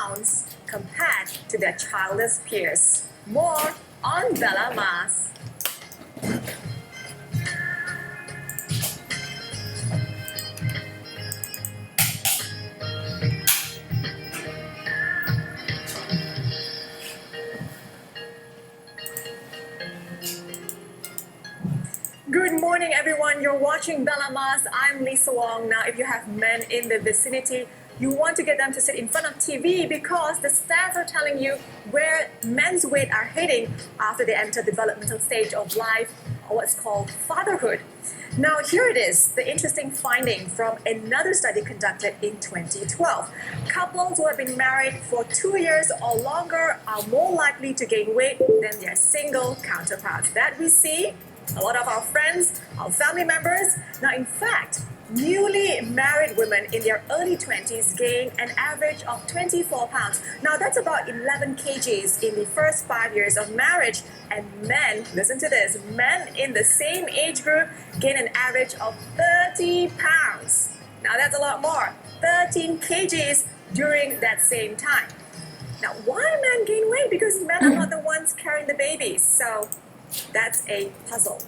pounds compared to their childless peers. More on Bella Mas. Good morning, everyone. You're watching Bella Mas. I'm Lisa Wong. Now, if you have men in the vicinity, you want to get them to sit in front of TV because the stats are telling you where men's weight are heading after they enter the developmental stage of life, or what's called fatherhood. Now, here it is, the interesting finding from another study conducted in 2012. Couples who have been married for 2 years or longer are more likely to gain weight than their single counterparts. That we see a lot of our friends, our family members. Now, in fact, newly married women in their early 20s gain an average of 24 pounds. Now, that's about 11 kgs in the first 5 years of marriage. And men, listen to this, men in the same age group gain an average of 30 pounds. Now, that's a lot more, 13 kgs during that same time. Now, why men gain weight? Because men are not the ones carrying the babies. So that's a puzzle.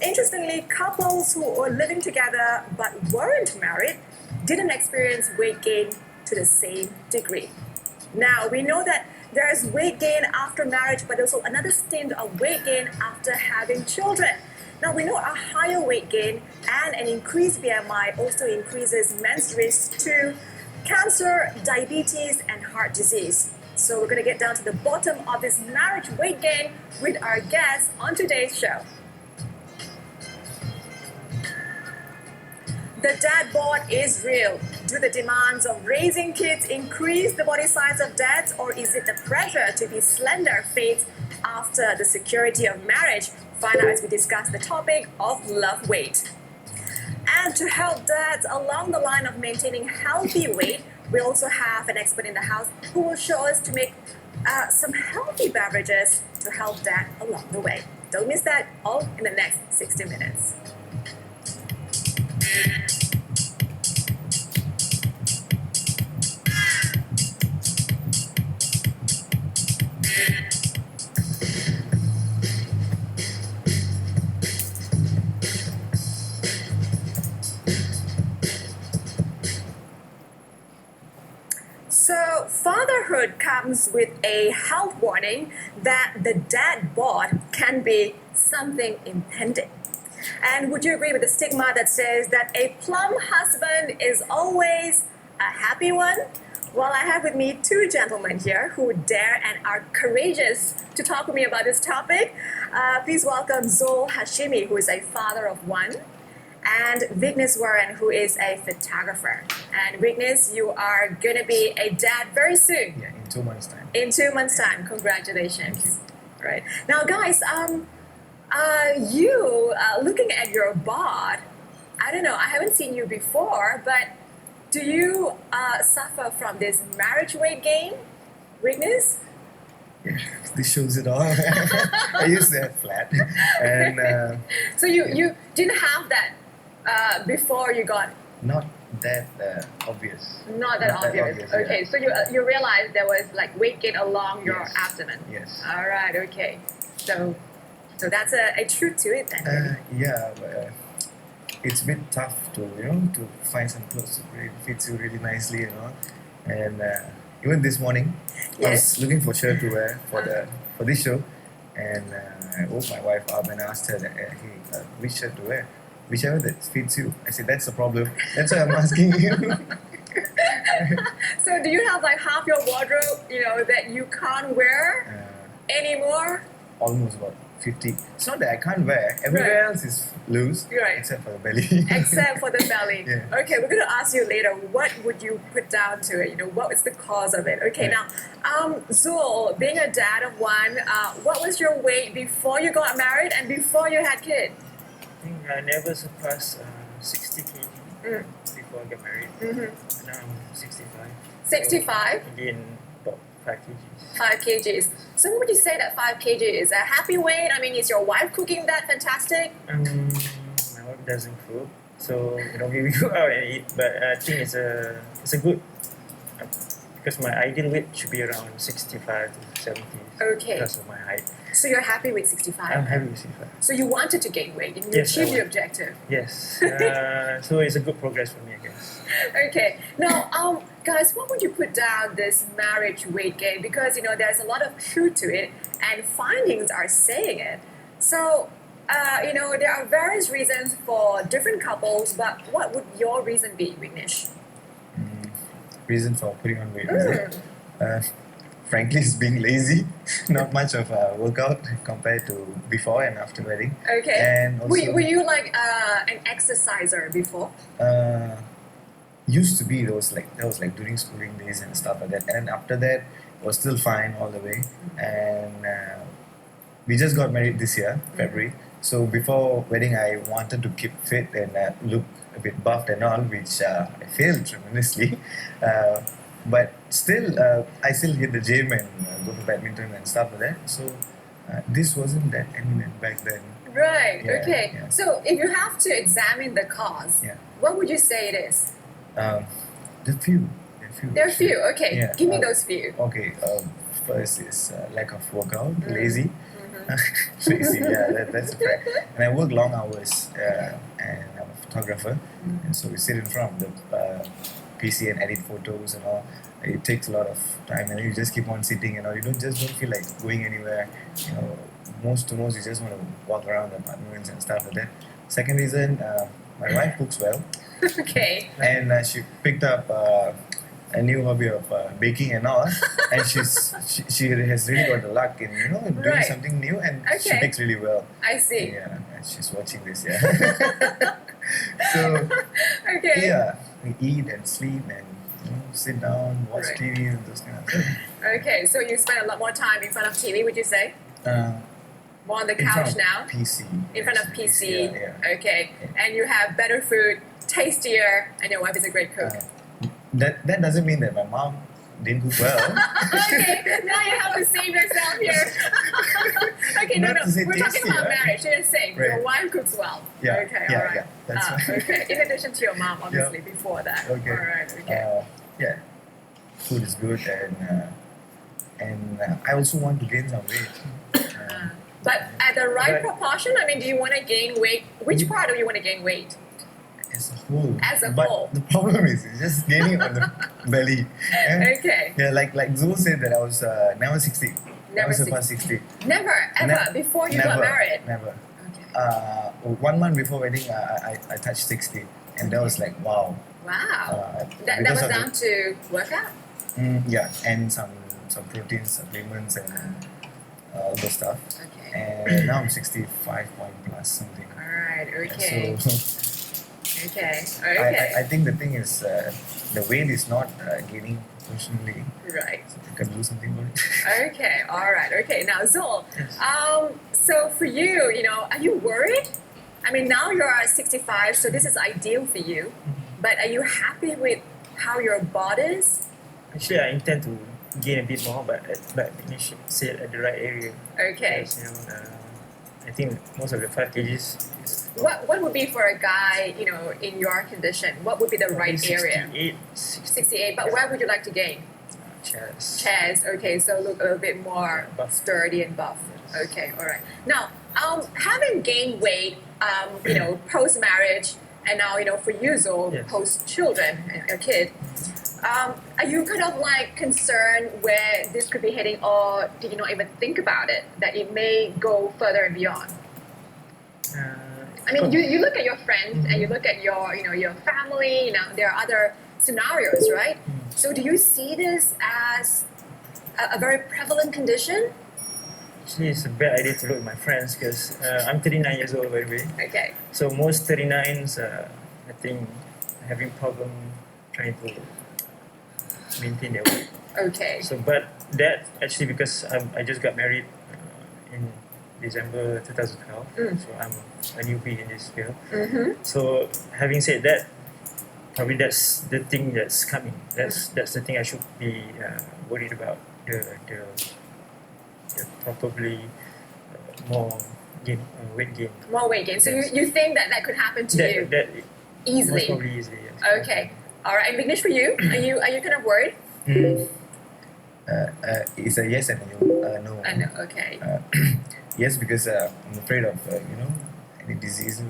Interestingly, couples who were living together but weren't married didn't experience weight gain to the same degree. Now, we know that there is weight gain after marriage, but also another stint of weight gain after having children. Now, we know a higher weight gain and an increased BMI also increases men's risk to cancer, diabetes, and heart disease. So we're going to get down to the bottom of this marriage weight gain with our guest on today's show. The dad bod is real. Do the demands of raising kids increase the body size of dads, or is it the pressure to be slender fades after the security of marriage? Find out as we discuss the topic of love weight. And to help dads along the line of maintaining healthy weight, we also have an expert in the house who will show us to make some healthy beverages to help dad along the way. Don't miss that, all in the next 60 minutes. So, fatherhood comes with a health warning that the dad bod can be something impending. And would you agree with the stigma that says that a plump husband is always a happy one? Well, I have with me two gentlemen here who dare and are courageous to talk with me about this topic. Please welcome Zul Hashimi, who is a father of one, and Vignesh Warren, who is a photographer. And Vignesh, you are going to be a dad very soon. Yeah, in 2 months' time. In 2 months' time. Congratulations. Right. Now, guys, looking at your bod, I don't know, I haven't seen you before, but do you suffer from this marriage weight gain, Vignesh? Yeah, this shows it all. I used to have flat. And so you didn't have that before you got... not that obvious. Not that obvious. Okay, yeah. so you realized there was like weight gain along your abdomen. Yes. All right. Okay. So that's a truth to it then. Yeah, but it's a bit tough to to find some clothes that really fits you really nicely, And even this morning, I was looking for shirt to wear for this show, and I woke my wife up and asked her that, hey, which shirt to wear. Whichever that fits you. I said, that's the problem. That's why I'm asking you. So do you have like half your wardrobe, that you can't wear anymore? Almost about 50. It's not that I can't wear. Everywhere else is loose, except for the belly. Except for the belly. Yeah. Okay, we're going to ask you later, what would you put down to it? What is the cause of it? Okay, now, Zul, being a dad of one, what was your weight before you got married and before you had kids? I think I never surpassed 60 kg before I got married. Mm-hmm. Now I'm 65. 65? So again, about 5 kgs. 5 kgs. So what would you say that 5 kg is? A happy weight? I mean, is your wife cooking that fantastic? My wife doesn't cook, so we go out and eat. But I think it's a good because my ideal weight should be around 65 to 70 Okay. because of my height. So you're happy with 65? I'm happy with 65. So you wanted to gain weight, and you Yes, I achieved your want. objective. Yes. So it's a good progress for me, I guess. Okay. Now, guys, what would you put down this marriage weight gain? Because there's a lot of truth to it, and findings are saying it. So, there are various reasons for different couples, but what would your reason be, Vignesh? Reason for putting on weight, is it? Frankly, it's being lazy. Not much of a workout compared to before and after wedding. Okay. And also, Were you like an exerciser before? used to be those like that was like during schooling days and stuff like that. And after that, was still fine all the way. And we just got married this year, February. So before wedding, I wanted to keep fit and look a bit buffed and all, which I failed tremendously. But still, I still hit the gym and go to badminton and stuff like that. So this wasn't that eminent back then. Right. Yeah, Okay. yeah. So if you have to examine the cause, Yeah. what would you say it is? The few. There are few. Okay. Yeah, Give me those few. Okay, first is lack of workout, lazy. Lazy, yeah, that's a fact. And I work long hours, and I'm a photographer, and so we sit in front of the PC and edit photos and all. It takes a lot of time, and you just keep on sitting, you don't feel like going anywhere. Most to most, you just want to walk around the apartments and stuff like that. Second reason, my wife cooks well, Okay. and she picked up a new hobby of baking and all, and she has really got the luck in doing Right. something new, and she Okay. bakes really well. I see. Yeah, and she's watching this. Yeah. So Okay. yeah, we eat and sleep and sit down, watch Right. TV and those kind of things. Okay. So you spend a lot more time in front of TV, would you say? More on the In front couch of now? PC. In front of Yes, PC. Yeah. Okay. And you have better food, tastier, and your wife is a great cook. That doesn't mean that my mom didn't cook well. Okay, now you have to save yourself here. Okay, no, Not to say we're talking tasty, about right? marriage. You're saying your Right. wife cooks well. Yeah, Okay, yeah, all right. yeah, that's right. Okay, in addition to your mom, obviously, before that. Okay. All right, okay. Yeah, food is good, and I also want to gain some weight. But at the right But- proportion, I mean, do you want to gain weight? Which part do you want to gain weight? As a whole. As a but whole. the problem is it's just gaining on the belly. Yeah? Okay. Yeah, like Zul said that I was never 60. Never surpassed 60. Never, ever, before you got never, married? Never. Okay. 1 month before wedding, I touched 60, and that was like wow. Wow. That Because was of down to workout? Yeah, and some protein supplements and all those stuff. Okay. And now I'm 65 point plus something. All right, okay. So Okay, I okay. think the thing is the weight is not gaining proportionally. Right. So I can do something about it. Okay, all right. Okay, now Zul, Yes. so for you, are you worried? I mean, now you're 65, so this is ideal for you. But are you happy with how your body is? Actually, I intend to gain a bit more, but you should say it at the right area. Okay. Because, I think most of the 5 kgs is What would be for a guy, in your condition? What would be the right area? 68, 60 68. But where would you like to gain? chest. Chest. Okay, so look a little bit more Buff. sturdy and buff. Okay, all right. Now, having gained weight, post marriage, and now for you, Zul, Yes. post children, a kid. Are you kind of like concerned where this could be heading, or do you not even think about it that it may go further and beyond? I mean, you look at your friends and you look at your your family. There are other scenarios, right? So do you see this as a very prevalent condition? Actually, it's a bad idea to look at my friends because I'm 39 years old, by the way. Okay. So most 39s, I think, having problem trying to maintain their weight. Okay. So, but that actually because I just got married in December 2012. So I'm a newbie in this field. Mm-hmm. So having said that, probably that's the thing that's coming. That's the thing I should be worried about. The probably more weight gain. More weight gain. So Yes. you think that could happen to you That easily? most probably easily. Yes. Okay. All right. And Vignesh, for you, are you kind of worried? It's a yes and a no. I know. Okay. Yes, because I'm afraid of any disease,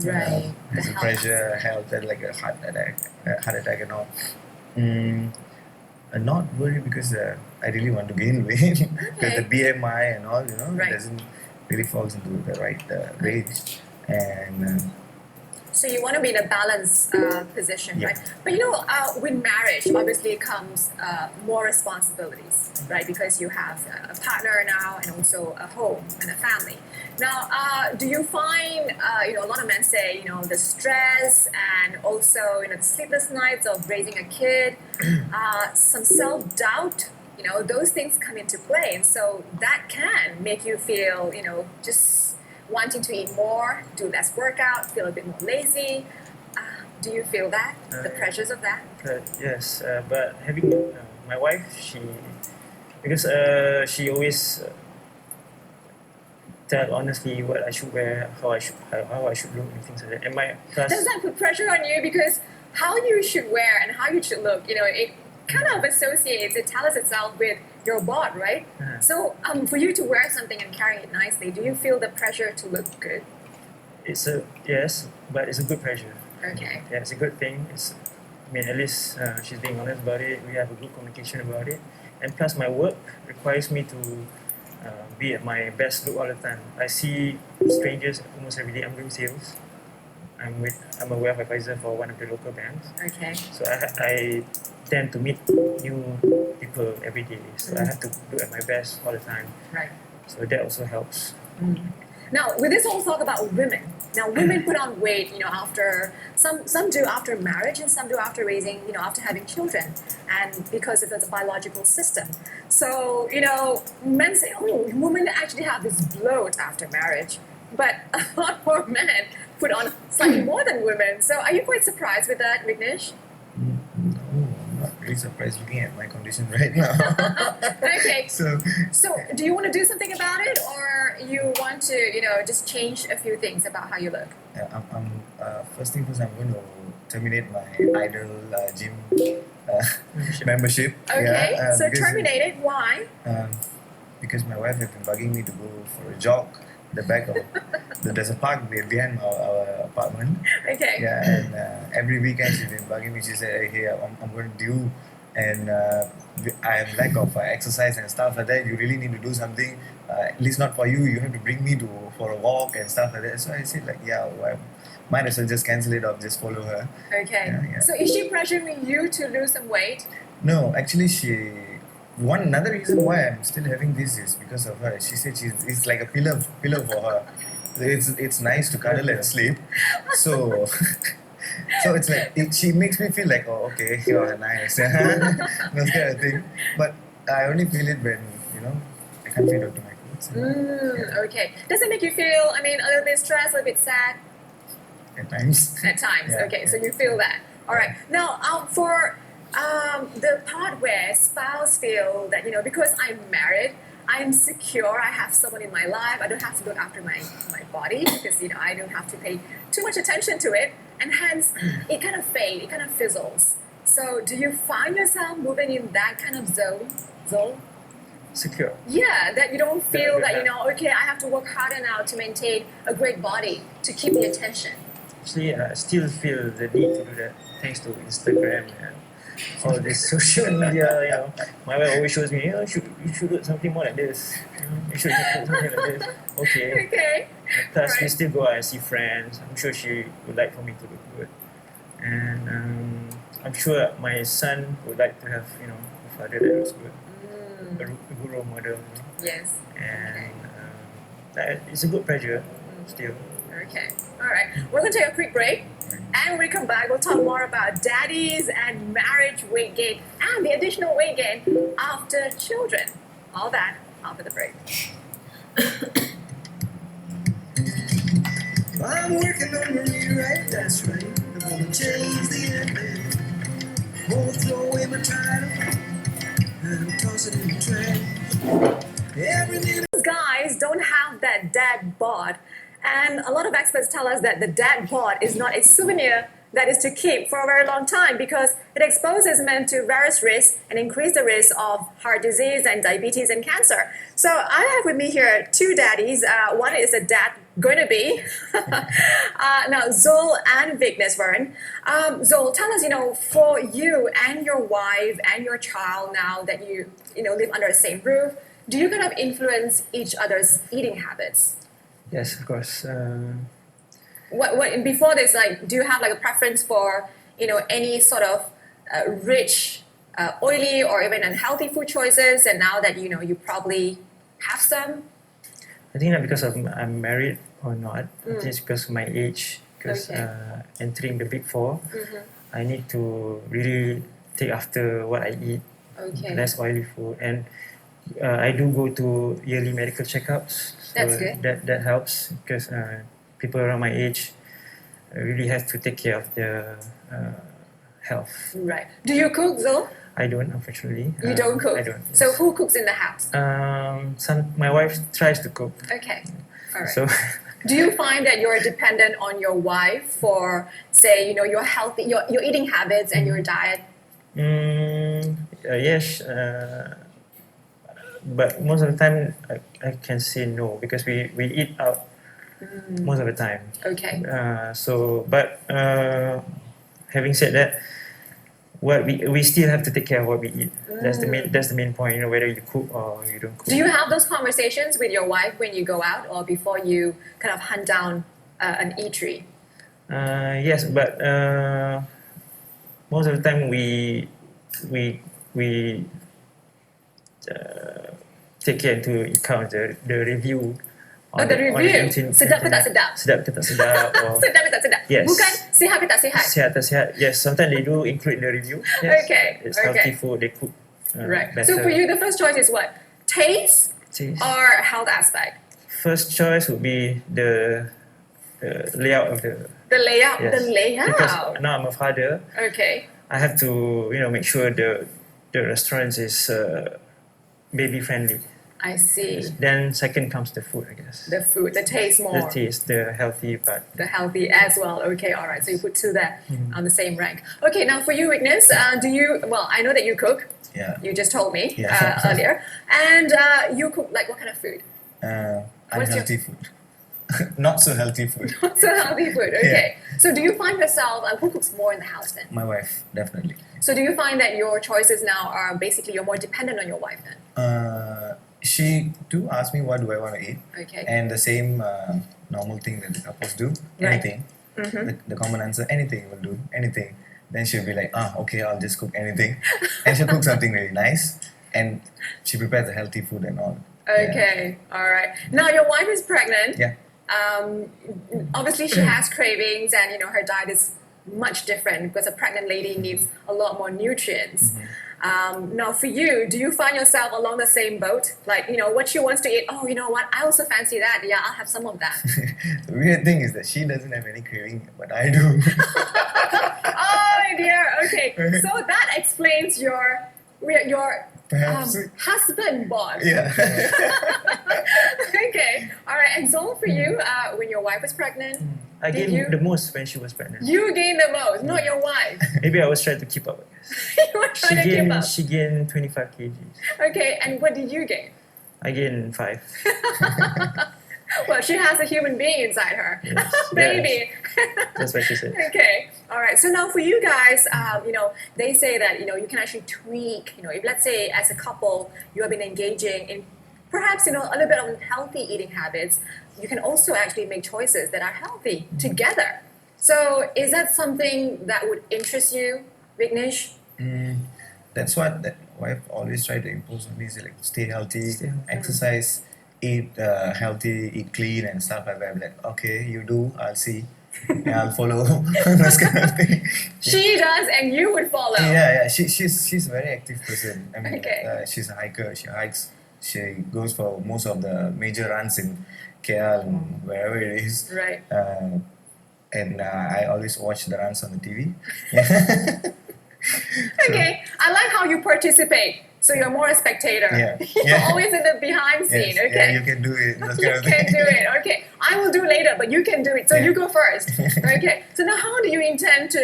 Right. there's The a pressure, health, and like a heart attack and all. I'm not worried because I really want to gain weight because the BMI and all, Right. doesn't really falls into the right range. And So you want to be in a balanced position, Yeah. right? But with marriage, obviously comes more responsibilities, right? Because you have a partner now and also a home and a family. Now, do you find, a lot of men say, the stress and also, the sleepless nights of raising a kid, some self-doubt, those things come into play. And so that can make you feel, just wanting to eat more, do less workout, feel a bit more lazy. Do you feel that? The pressures of that? Yes, but having my wife, because she always tell honestly what I should wear, how I should look, and things like that. And my plus, Does that put pressure on you? Because how you should wear and how you should look, it kind of associates, it tells itself with your bod, right? So for you to wear something and carry it nicely, do you feel the pressure to look good? yes, but it's a good pressure. Okay. Yeah, it's a good thing. At least she's being honest about it. We have a good communication about it. And plus, my work requires me to be at my best look all the time. I see strangers almost every day. I'm doing sales. I'm a wealth advisor for one of the local banks. Okay. So I tend to meet new people every day. So I have to do at my best all the time. Right. So that also helps. Now, with this whole talk about women. Now, women put on weight, after some do after marriage, and some do after raising, after having children, and because of the biological system. So, men say, oh, women actually have this bloat after marriage, but a lot more men put on slightly more than women. So, are you quite surprised with that, Vignesh? no, I'm not really surprised looking at my condition right now. Okay. So Do you want to do something about it, or you want to, just change a few things about how you look? first thing first, I'm going to terminate my idol gym membership. Okay. So because, terminate it. Why? because my wife has been bugging me to go for a jog. The back of there's a park behind our apartment. Okay. Yeah, and every weekend she's been bugging me. She said, "Hey, I'm going to do, and I have lack of exercise and stuff like that. You really need to do something. At least not for you. You have to bring me for a walk and stuff like that." So I said, well, might as well just cancel it off. Just follow her. Okay. Yeah. So is she pressuring you to lose some weight? No, actually, another reason why I'm still having this is because of her. She said it's like a pillar for her. It's nice to cuddle and sleep. So so it's like she makes me feel like, oh, okay, you're nice. That kind of thing. But I only feel it when I can't fit onto my clothes. Okay. Does it make you feel, a little bit stressed, a little bit sad? At times. At times. Yeah, Okay. yeah. So you feel that. All right. Now, for the part where spouse feel that, because I'm married, I'm secure, I have someone in my life, I don't have to look after my body because, I don't have to pay too much attention to it, and hence it kind of fades, it kind of fizzles. So do you find yourself moving in that kind of zone? Secure. Yeah, that you don't feel that, Yeah. okay, I have to work harder now to maintain a great body, to keep the attention. Actually, I still feel the need to do that thanks to Instagram and all this social media. My wife always shows me, you should do something more like this. You should do something like this. Okay. Okay. Plus, we Right. still go out and see friends. I'm sure she would like for me to look good. And I'm sure my son would like to have, a father that looks good. A good role model. Yes. And it's a good pressure still. Okay. All right. We're going to take a quick break. And when we come back, we'll talk more about daddies and marriage weight gain and the additional weight gain after children. All that after the break. I'm working on the rewrite, that's right. I'm gonna change the ending. Won't throw away my title and toss it in the trash. Everything. Guys don't have that dad bod. And a lot of experts tell us that the dad bod is not a souvenir, that is to keep for a very long time because it exposes men to various risks and increase the risk of heart disease and diabetes and cancer. So I have with me here two daddies. One is a dad going to be now Zul and Vigneswaran. Zul, tell us, for you and your wife and your child now that you live under the same roof, do you kind of influence each other's eating habits? Yes, of course. What before this, like, do you have like a preference for any sort of rich, oily, or even unhealthy food choices? And now that you probably have some. I think not because I'm married or not. I think it's because of my age. Because Okay. entering the big four, I need to really take after what I eat. Okay. Less oily food, and I do go to yearly medical checkups. So That's good. That helps because people around my age really have to take care of their health. Right. Do you cook, Zul? I don't, unfortunately. You don't cook. I don't. Yes. So who cooks in the house? My wife tries to cook. Okay. All right. So Do you find that you're dependent on your wife for, say, your healthy, your eating habits and your diet? yes, but most of the time I can say no because we eat out most of the time. Okay. Having said that, what we still have to take care of what we eat. That's the main point. Whether you cook or you don't cook. Do you have those conversations with your wife when you go out or before you kind of hunt down an eatery? Yes, but most of the time we take care to account the review. Oh, the review. Sedap ke tak sedap? Sedap ke tak sedap? Or Sedap ke tak sedap? Yes. Bukan sihat ke tak sihat? Sihat tak sihat? Yes, sometimes they do include the review. Yes. Okay, It's okay. healthy food. They cook Right. better. So for you, the first choice is what? Taste Taste. or health aspect? First choice would be the layout of the. The layout. Yes. The layout. Because now I'm a father, Okay. I have to make sure the restaurant is baby friendly. I see. Then second comes the food, I guess. The food, the taste more. The taste, the healthy part. The healthy as well. Okay, all right. So you put two there on the same rank. Okay, now for you, Ignis, I know that you cook. Yeah. You just told me Yeah. earlier. And you cook like what kind of food? What's your- Unhealthy food. Not so healthy food. So healthy food, okay. So do you find yourself, who cooks more in the house then? My wife, definitely. So do you find that your choices now are basically you're more dependent on your wife then? She do ask me what do I want to eat, Okay. and the same normal thing that the couples do, Right. anything. The common answer, anything will do, anything. Then she'll be like, okay, I'll just cook anything, and she'll cook something really nice, and she prepares the healthy food and all. Okay, all right. Now your wife is pregnant. Yeah. Obviously she has cravings and her diet is much different because a pregnant lady needs a lot more nutrients. Now for you, do you find yourself along the same boat? Like, what she wants to eat, oh, you know what, I also fancy that. Yeah, I'll have some of that. The weird thing is that she doesn't have any craving, but I do. Oh dear, okay. So that explains your Perhaps. husband bod. Yeah. Okay, all right. And Zol, for you, when your wife was pregnant, I Did gained you- the most when she was pregnant. you gained the most, not your wife. Maybe I was trying to keep up. You were trying to keep up. She gained 25 kgs. Okay, and what did you gain? I gained 5. Well, she has a human being inside her. Yes, Baby. That's what she said. Okay, all right. So now for you guys, they say that you can actually tweak. If let's say as a couple you have been engaging in perhaps a little bit of unhealthy eating habits, you can also actually make choices that are healthy together. So is that something that would interest you, Vignesh? That's what that wife always try to impose on me. Is like stay healthy, Stay healthy. exercise, eat healthy, eat clean, and stuff like that. I'm like, okay, you do, I'll see, yeah, I'll follow. This kind of thing. She does, and you would follow. Yeah. She's a very active person. I mean, Okay. she's a hiker. She hikes. She goes for most of the major runs in KL and wherever it is. Right. And I always watch the runs on the TV. Okay, I like how you participate So you're more a spectator. Yeah. You're Yeah. always in the behind scene. Yes, Okay. yeah, you can do it. That You kind of can thing. do it. Okay. I will do later, but you can do it. So Yeah. you go first. Okay. So now how do you intend to,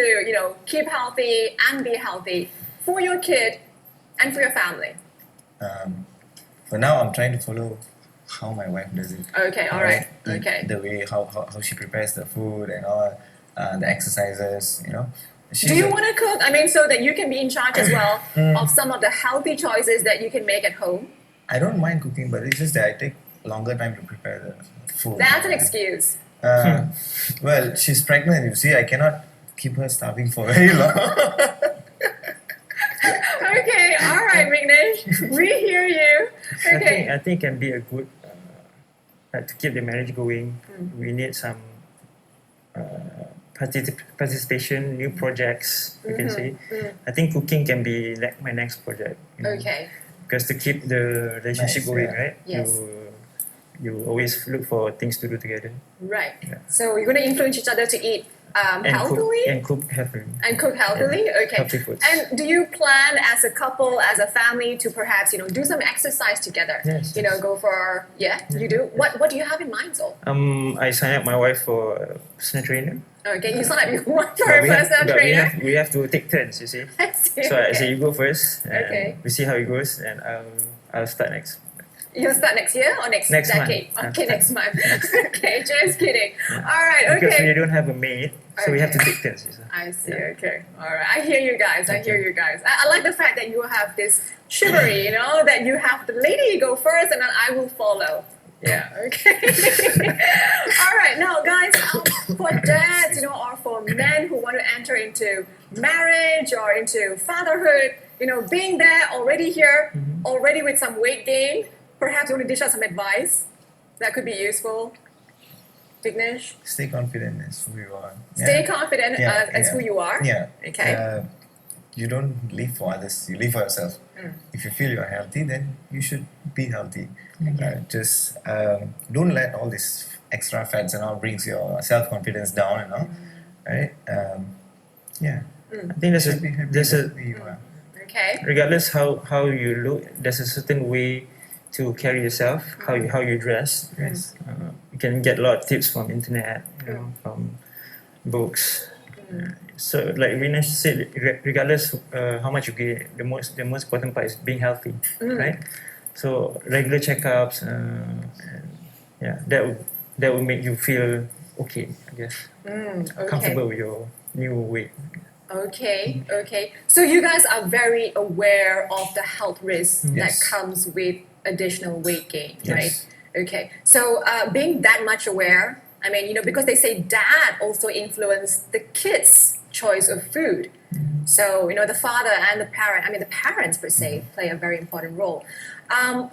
keep healthy and be healthy for your kid and for your family? For now, I'm trying to follow how my wife does it. Okay, all right. Eat Okay. The way how she prepares the food and all the exercises. Do you want to cook? I mean, so that you can be in charge as well of some of the healthy choices that you can make at home. I don't mind cooking, but it's just that I take longer time to prepare the food. That's an excuse. Well, she's pregnant. You see, I cannot keep her starving for very long. Okay, all right, Vignesh. We hear you. Okay. I think can be a good to keep the marriage going. We need some participation, new projects. You can say. I think cooking can be like my next project. Okay. Because to keep the relationship Nice, going, yeah. right? Yes. You always look for things to do together Right. Yeah. So you're going to influence each other to eat healthily cook healthily. and cook healthily. Okay. Healthy foods. And do you plan as a couple, as a family, to perhaps do some exercise together? Yes, You know, go for you do. What do you have in mind, so? I signed up my wife for a personal trainer. Okay, you sign up your wife for But a personal but trainer. we have to take turns. You see. I see. So I Okay. say you go first. And Okay. We see how it goes, and I'll start next. You'll start next year or next Next month. decade? Okay, After. next month. Okay, just kidding. All right, Because okay. we don't have a maid, so we have to Okay. take turns. You see. I see. Okay. All right. I hear you guys. I hear you guys. I like the fact that you have this chivalry, that you have the lady go first and then I will follow. Yeah. Okay. All right. Now, guys, for dads, or for men who want to enter into marriage or into fatherhood, being there already here, already with some weight gain, perhaps you want to dish out some advice that could be useful. Vignesh? Stay confident as who you are. Stay confident as who you are. Yeah. Okay. You don't live for others. You live for yourself. If you feel you're healthy, then you should be healthy. Just don't let all this extra fats and all brings your self confidence down and all. Right? Yeah. I think Be happy there's a with who you are. Okay. regardless how you look, there's a certain way to carry yourself, how you dress. Yes. You can get a lot of tips from internet, from books. So like Vinesh said, regardless how much you gain, the most important part is being healthy, right? So regular checkups, and that will make you feel okay, I guess, Okay. comfortable with your new weight. Okay. Okay. So you guys are very aware of the health risks that Yes. comes with additional weight gain, Yes. right? Okay. So being that much aware, I mean, because they say dad also influenced the kids' choice of food. So, the father and the parent, I mean, the parents per se, play a very important role.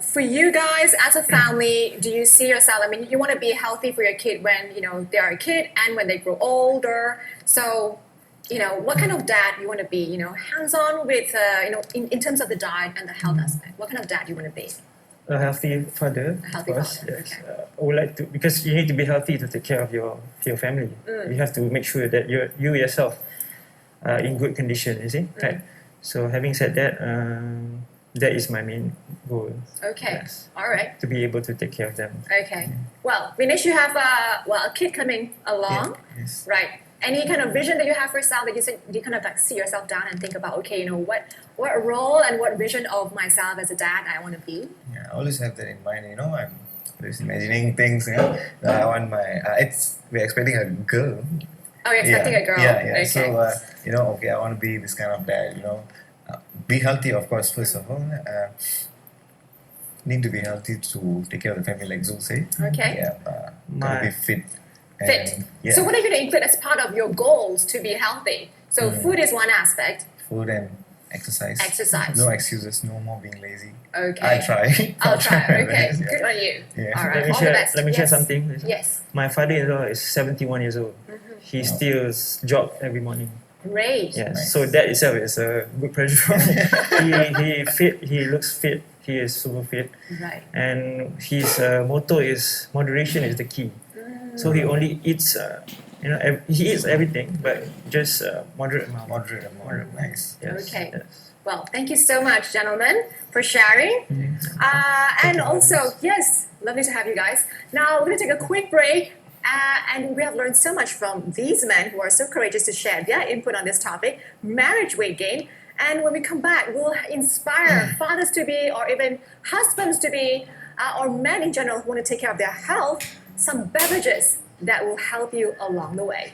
For you guys as a family, do you see yourself, I mean, you want to be healthy for your kid when, they are a kid and when they grow older. So, what kind of dad you want to be, hands-on with, in terms of the diet and the health aspect. What kind of dad you want to be? A healthy father, A healthy of course. father, Yes. okay. I would like to, because you need to be healthy to take care of your family. You have to make sure that you yourself are in good condition. You see, right? So having said that, that is my main goal. Okay. Yes. All right. To be able to take care of them. Okay. Well, Vinesh, you have a kid coming along, Yes. right? Any kind of vision that you have for yourself that you kind of like sit yourself down and think about, okay, what role and what vision of myself as a dad I want to be? Yeah, I always have that in mind. I'm just imagining things. That I want my. We're expecting a girl. Oh, you're expecting a girl. Yeah, yeah. Okay. So okay, I want to be this kind of dad. Be healthy, of course. First of all, need to be healthy to take care of the family, like Zul said. Okay. Yeah, gotta be fit. Fit. And, yeah, So what are you going to include as part of your goals to be healthy? So food is one aspect. food and exercise. Exercise. No excuses. No more being lazy. Okay. I try. I'll try. my Okay. best, yeah. Good on you. Yeah. All right. Let me All the share. best. Let me share Yes. something. Yes. My father-in-law is 71 years old. He still jog every morning. Great. Yes. Nice. So that itself is a good pressure for me. he fit. He looks fit. He is super fit. Right. And his motto is moderation is the key. So he only eats, he eats everything, but just moderate amount. Moderate amount. Nice. Yes, Okay. yes. Well, thank you so much, gentlemen, for sharing. And also, yes, lovely to have you guys. Now, we're going to take a quick break. And we have learned so much from these men who are so courageous to share their input on this topic, marriage weight gain. And when we come back, we'll inspire fathers to be, or even husbands to be, or men in general who want to take care of their health, some beverages that will help you along the way.